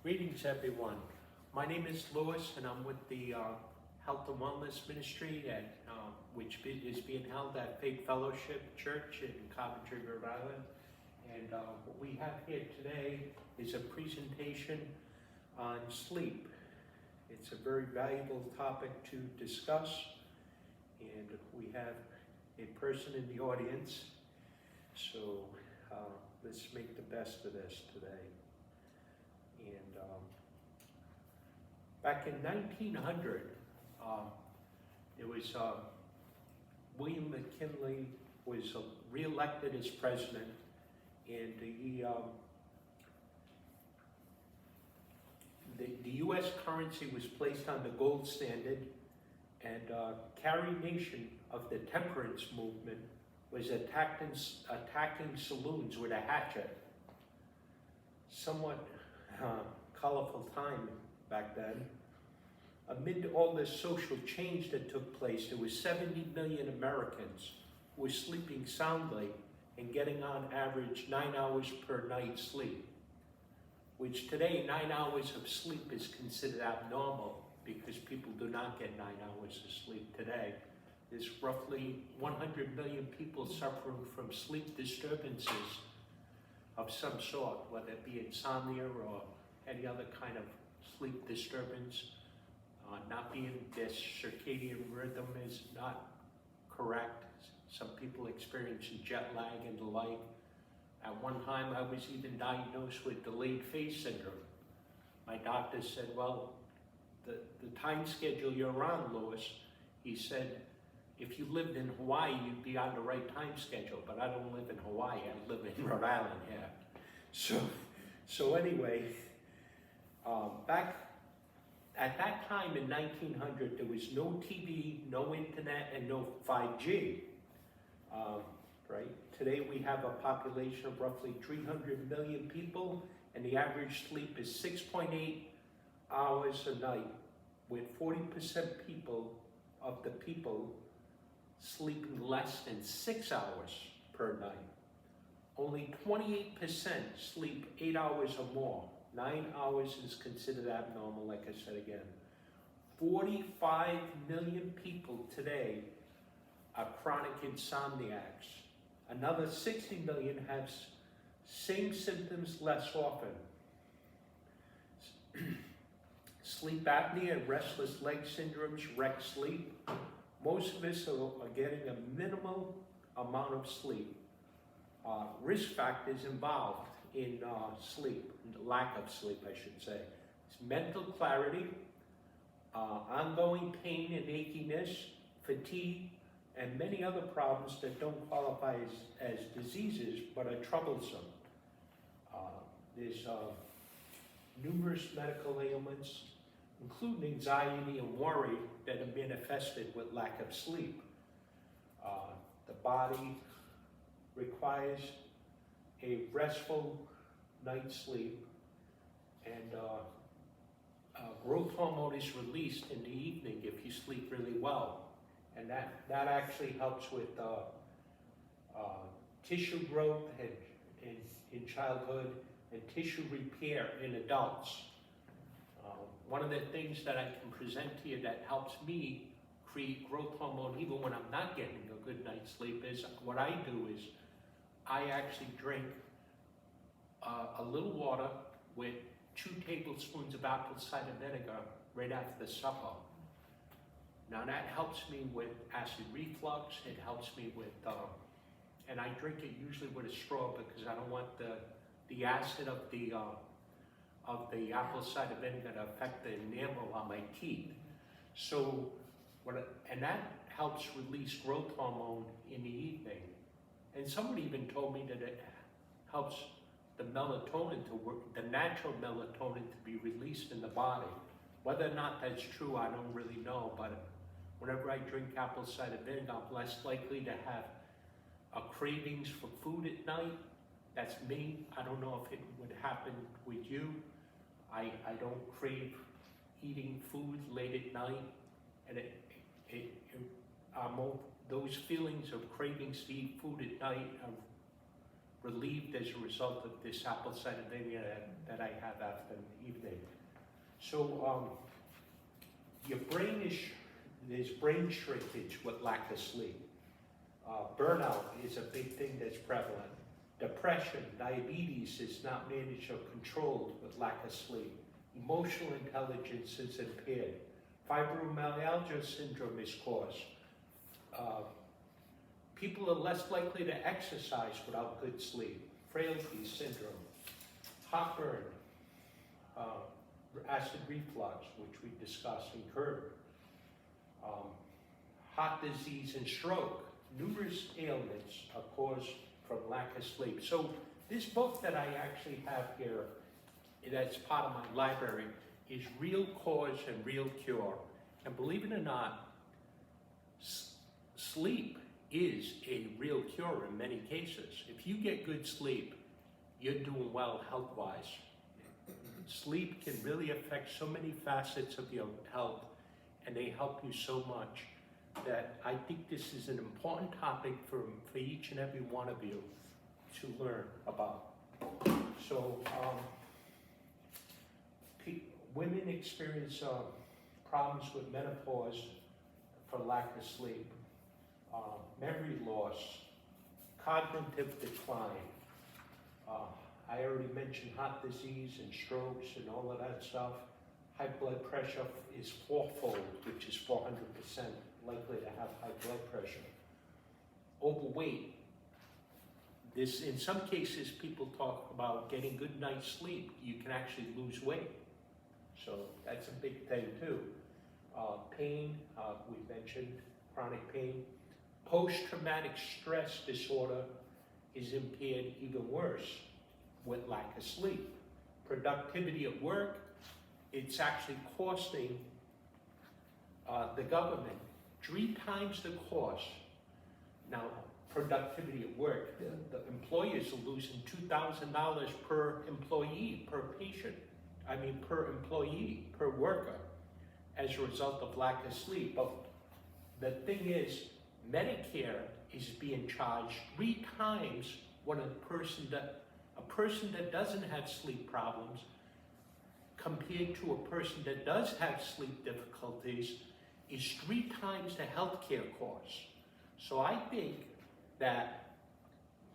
Greetings, everyone. My name is Louis, and I'm with the Health and Wellness Ministry, which is being held at Faith Fellowship Church in Coventry, Rhode Island. And what we have here today is a presentation on sleep. It's a very valuable topic to discuss, and we have a person in the audience, so let's make the best of this today. And back in 1900, there was William McKinley was re-elected as president, and the U.S. currency was placed on the gold standard, and Carrie Nation of the temperance movement was attacking saloons with a hatchet. Somewhat colorful time back then. Amid all this social change that took place, there was 70 million Americans who were sleeping soundly and getting on average 9 hours per night sleep, which today 9 hours of sleep is considered abnormal because people do not get 9 hours of sleep today. There's roughly 100 million people suffering from sleep disturbances of some sort, whether it be insomnia or any other kind of sleep disturbance. Not being their circadian rhythm is not correct. Some people experience jet lag and the like. At one time, I was even diagnosed with delayed phase syndrome. My doctor said, well, the time schedule you're on, Louis, he said, if you lived in Hawaii, you'd be on the right time schedule, but I don't live in Hawaii, I live in Rhode Island here. So anyway, back at that time in 1900, there was no TV, no internet, and no 5G, right? Today we have a population of roughly 300 million people, and the average sleep is 6.8 hours a night, with 40% of the people sleeping less than 6 hours per night. Only 28% sleep 8 hours or more. 9 hours is considered abnormal, like I said again. 45 million people today are chronic insomniacs. Another 60 million have same symptoms less often. Sleep apnea and restless leg syndromes wreck sleep. Most of us are getting a minimal amount of sleep. Risk factors involved in sleep, lack of sleep, I should say. It's mental clarity, ongoing pain and achiness, fatigue, and many other problems that don't qualify as diseases but are troublesome. There's numerous medical ailments, including anxiety and worry, that are manifested with lack of sleep. The body requires a restful night's sleep, and growth hormone is released in the evening if you sleep really well, and that actually helps with tissue growth in childhood and tissue repair in adults. One of the things that I can present to you that helps me create growth hormone even when I'm not getting a good night's sleep is what I do is I actually drink a little water with 2 tablespoons of apple cider vinegar right after the supper. Now that helps me with acid reflux, it helps me with, and I drink it usually with a straw because I don't want the acid of the apple cider vinegar to affect the enamel on my teeth. So, and that helps release growth hormone in the evening. And somebody even told me that it helps the melatonin to work, the natural melatonin to be released in the body. Whether or not that's true, I don't really know, but whenever I drink apple cider vinegar, I'm less likely to have cravings for food at night. That's me. I don't know if it would happen with you. I don't crave eating food late at night, and those feelings of cravings to eat food at night relieved as a result of this apple cider vinegar that I have after the evening. So there's brain shrinkage with lack of sleep. Burnout is a big thing that's prevalent. Depression, diabetes is not managed or controlled with lack of sleep. Emotional intelligence is impaired. Fibromyalgia syndrome is caused. People are less likely to exercise without good sleep. Frailty syndrome, heartburn, acid reflux, which we discussed and curbed, heart disease and stroke. Numerous ailments are caused from lack of sleep. So this book that I actually have here, that's part of my library, is Real Cause and Real Cure. And believe it or not, sleep is a real cure in many cases. If you get good sleep, you're doing well health-wise. Sleep can really affect so many facets of your health, and they help you so much that I think this is an important topic for each and every one of you to learn about. So, women experience problems with menopause for lack of sleep, memory loss, cognitive decline. I already mentioned heart disease and strokes and all of that stuff. High blood pressure is fourfold, which is 400% likely to have high blood pressure. Overweight. In some cases, people talk about getting good night's sleep. You can actually lose weight. So that's a big thing too. Pain, we mentioned chronic pain. Post-traumatic stress disorder is impaired even worse with lack of sleep. Productivity at work, it's actually costing the government 3 times the cost. Now, productivity at work, the employers are losing $2,000 per employee, per patient. Per employee, per worker, as a result of lack of sleep. But the thing is, Medicare is being charged 3 times what a person that doesn't have sleep problems compared to a person that does have sleep difficulties is 3 times the healthcare costs. So I think that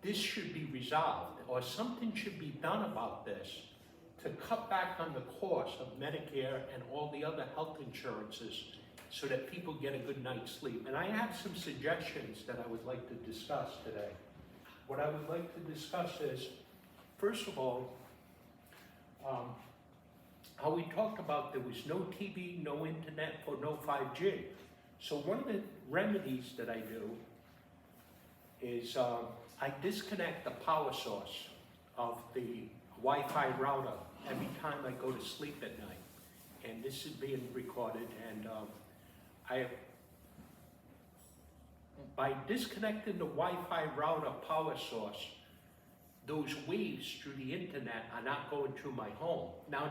this should be resolved, or something should be done about this to cut back on the cost of Medicare and all the other health insurances so that people get a good night's sleep. And I have some suggestions that I would like to discuss today. What I would like to discuss is, first of all, how we talked about there was no TV, no internet, or no 5G. So one of the remedies that I do is I disconnect the power source of the Wi-Fi router every time I go to sleep at night. And this is being recorded, and by disconnecting the Wi-Fi router power source, those waves through the internet are not going through my home. Now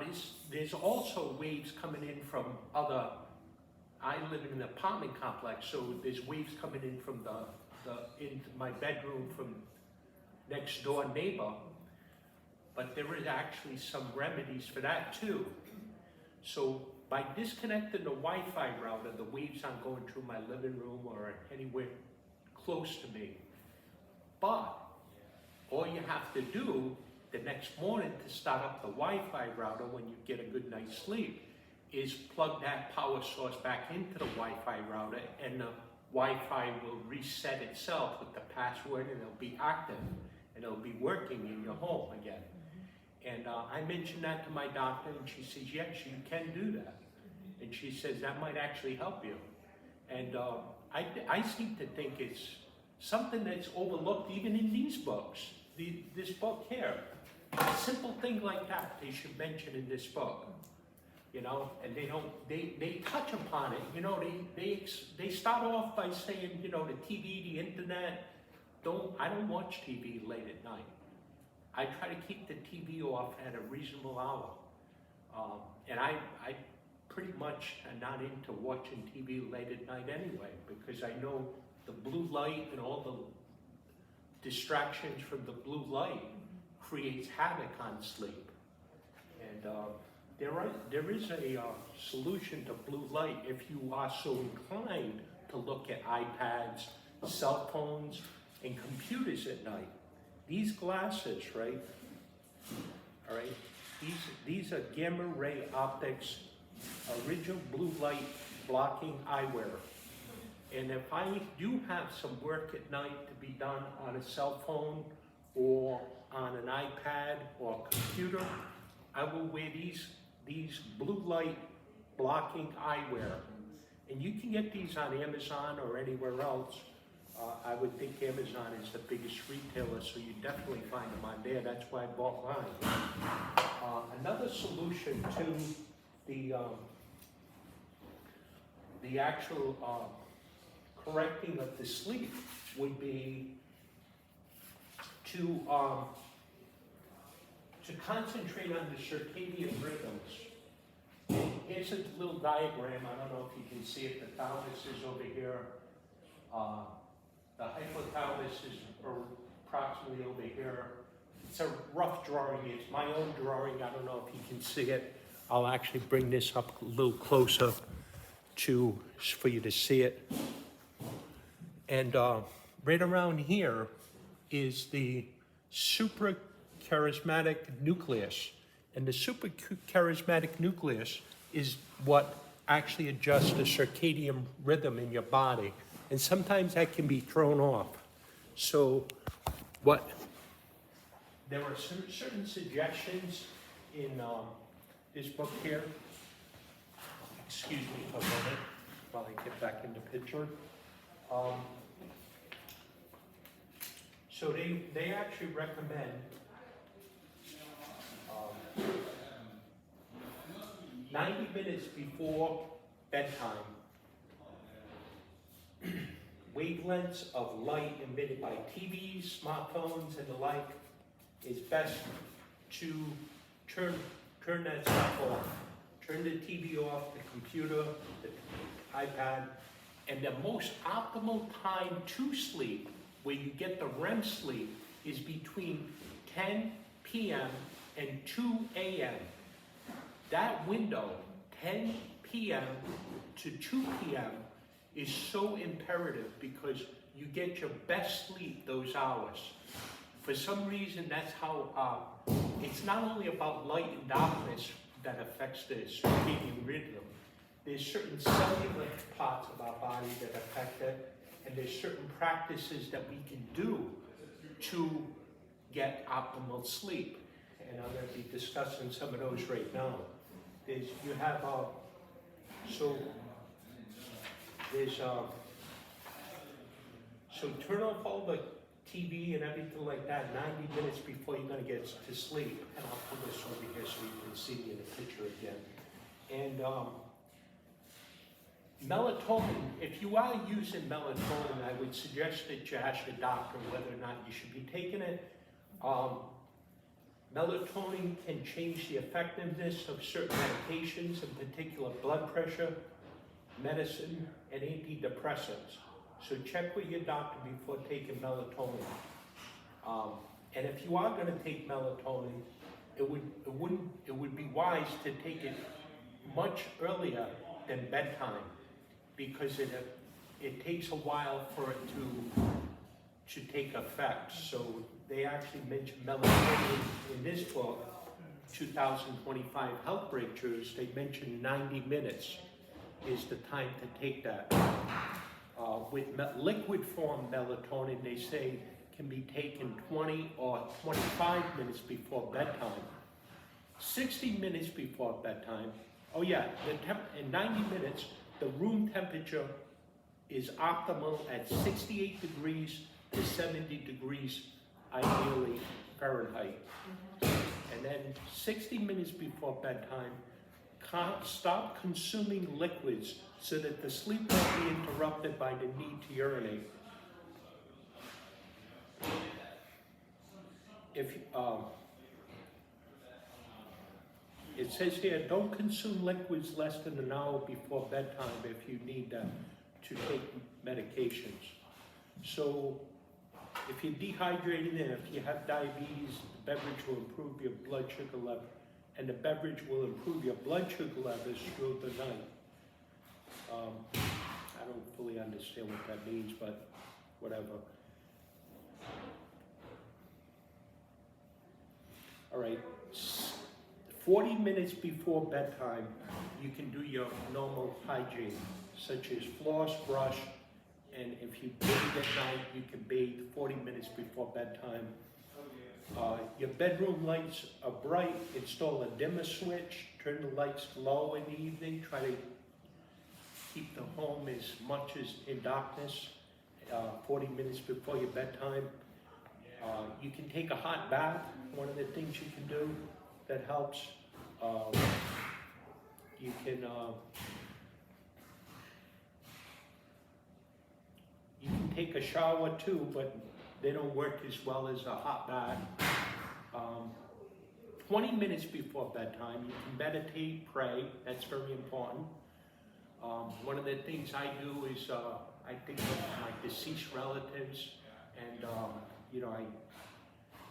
there's also waves coming in from I live in an apartment complex, so there's waves coming in from into my bedroom from next door neighbor. But there is actually some remedies for that too. So by disconnecting the Wi-Fi router, the waves aren't going through my living room or anywhere close to me. But all you have to do the next morning to start up the Wi-Fi router when you get a good night's sleep is plug that power source back into the Wi-Fi router, and the Wi-Fi will reset itself with the password, and it'll be active and it'll be working in your home again. And I mentioned that to my doctor, and she says, yes, you can do that. And she says, that might actually help you. And I seem to think it's something that's overlooked even in these books. This book here, a simple thing like that they should mention in this book. And they touch upon it. They start off by saying, the TV, the internet, I don't watch TV late at night. I try to keep the TV off at a reasonable hour. And I pretty much am not into watching TV late at night anyway, because I know the blue light and all distractions from the blue light creates havoc on sleep. And there is a solution to blue light if you are so inclined to look at iPads, cell phones, and computers at night. These glasses, right? All right. These are gamma ray optics, original blue light blocking eyewear. And if I do have some work at night to be done on a cell phone or on an iPad or computer, I will wear these blue light blocking eyewear. And you can get these on Amazon or anywhere else. I would think Amazon is the biggest retailer, so you definitely find them on there. That's why I bought mine. Another solution to the actual correcting of the sleep would be to concentrate on the circadian rhythms. Here's a little diagram. I don't know if you can see it. The thalamus is over here. The hypothalamus is approximately over here. It's a rough drawing. It's my own drawing. I don't know if you can see it. I'll actually bring this up a little closer for you to see it. And right around here is the suprachiasmatic nucleus. And the suprachiasmatic nucleus is what actually adjusts the circadian rhythm in your body. And sometimes that can be thrown off. So there are certain suggestions in this book here. Excuse me for a moment while I get back in the picture. So they actually recommend 90 minutes before bedtime, wavelengths of light emitted by TVs, smartphones, and the like is best to turn that stuff off. Turn the TV off, the computer, the iPad, and the most optimal time to sleep, where you get the REM sleep, is between 10 p.m. and 2 a.m. That window, 10 p.m. to 2 p.m., is so imperative because you get your best sleep those hours. For some reason, that's how, it's not only about light and darkness that affects the circadian rhythm. There's certain cellular parts of our body that affect it, and there's certain practices that we can do to get optimal sleep. And I'm going to be discussing some of those right now. So turn off all the TV and everything like that 90 minutes before you're going to get to sleep. And I'll put this over here so you can see me in the picture again. And melatonin, if you are using melatonin, I would suggest that you ask your doctor whether or not you should be taking it. Melatonin can change the effectiveness of certain medications, in particular blood pressure, medicine, and antidepressants. So check with your doctor before taking melatonin. And if you are going to take melatonin, it would be wise to take it much earlier than bedtime, because it takes a while for it to take effect. So they actually mention melatonin in this book, 2025 Health Breakthroughs. They mention 90 minutes is the time to take that. With liquid form melatonin, they say can be taken 20 or 25 minutes before bedtime, 60 minutes before bedtime. Oh yeah, in 90 minutes, the room temperature is optimal at 68 degrees to 70 degrees, ideally Fahrenheit. And then 60 minutes before bedtime, stop consuming liquids so that the sleep won't be interrupted by the need to urinate. It says here, don't consume liquids less than an hour before bedtime if you need to take medications. So if you're dehydrated and if you have diabetes, the beverage will improve your blood sugar level. And the beverage will improve your blood sugar levels through the night. I don't fully understand what that means, but whatever. All right, 40 minutes before bedtime, you can do your normal hygiene, such as floss, brush, and if you bathe at night, you can bathe 40 minutes before bedtime. Your bedroom lights are bright, install a dimmer switch, turn the lights low in the evening, try to keep the home as much as in darkness, 40 minutes before your bedtime. You can take a hot bath, one of the things you can do that helps. You can take a shower too, but they don't work as well as a hot bath. 20 minutes before bedtime, you can meditate, pray. That's very important. One of the things I do is I think of my deceased relatives, and you know,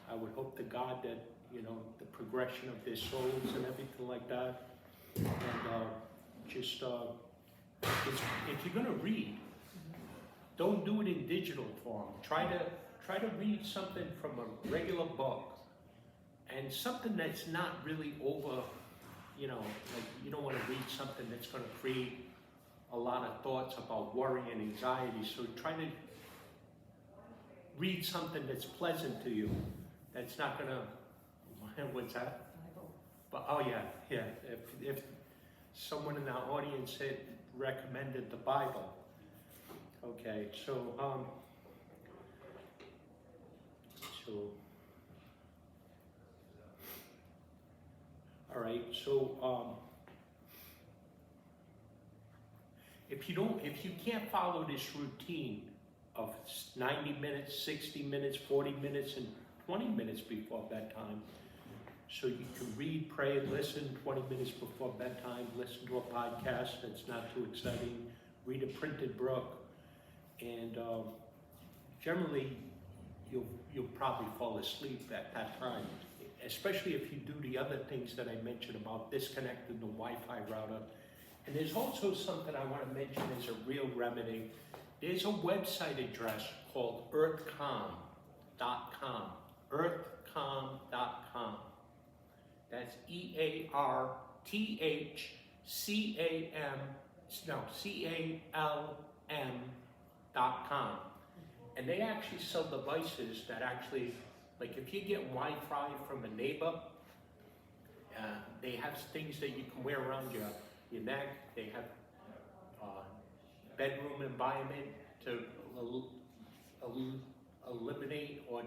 I would hope to God that, you know, the progression of their souls and everything like that. And just if you're gonna read, don't do it in digital form. Try to read something from a regular book, and something that's not really over, you know, like you don't want to read something that's going to create a lot of thoughts about worry and anxiety. So try to read something that's pleasant to you, that's not going to, what's that? But oh yeah. If someone in our audience had recommended the Bible. Okay, so all right, so if you can't follow this routine of 90 minutes, 60 minutes, 40 minutes, and 20 minutes before bedtime, so you can read, pray, and listen 20 minutes before bedtime, listen to a podcast that's not too exciting, read a printed book, and generally you'll probably fall asleep at that time, especially if you do the other things that I mentioned about disconnecting the Wi-Fi router. And there's also something I want to mention as a real remedy. There's a website address called earthcalm.com. earthcalm.com. That's CALM.com. And they actually sell devices that actually, like if you get Wi-Fi from a neighbor, they have things that you can wear around your neck. They have bedroom environment to eliminate or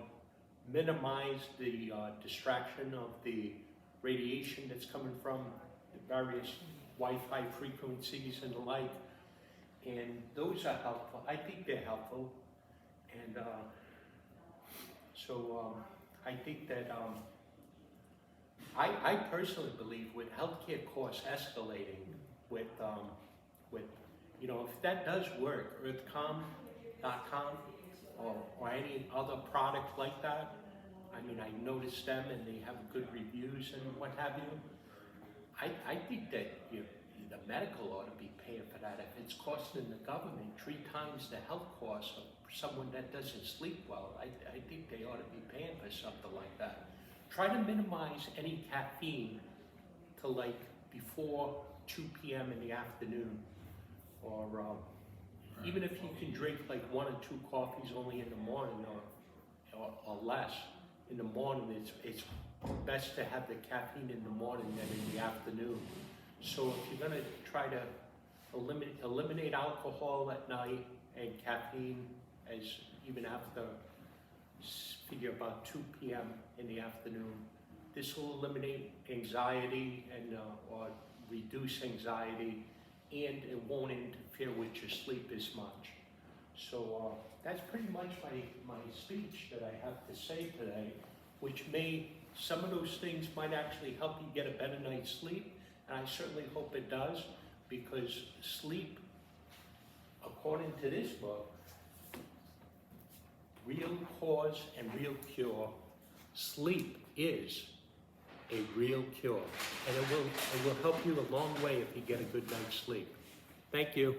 minimize the distraction of the radiation that's coming from the various Wi-Fi frequencies and the like. And those are helpful. I think they're helpful. And I think that I personally believe with healthcare costs escalating, with you know, if that does work, earthcalm.com or any other product like that, I mean, I noticed them and they have good reviews and what have you. I think that the medical ought to be paying for that. If it's costing the government 3 times the health costs of someone that doesn't sleep well, I think they ought to be paying for something like that. Try to minimize any caffeine to like before 2 p.m. in the afternoon, or even if you can drink like 1 or 2 coffees only in the morning, or less in the morning. It's best to have the caffeine in the morning than in the afternoon. So if you're going to try to eliminate alcohol at night and caffeine as even after, figure about 2 p.m. in the afternoon, this will eliminate anxiety and or reduce anxiety, and it won't interfere with your sleep as much. So that's pretty much my speech that I have to say today, which some of those things might actually help you get a better night's sleep, and I certainly hope it does, because sleep, according to this book, real cause and real cure. Sleep is a real cure, and it will help you a long way if you get a good night's sleep. Thank you.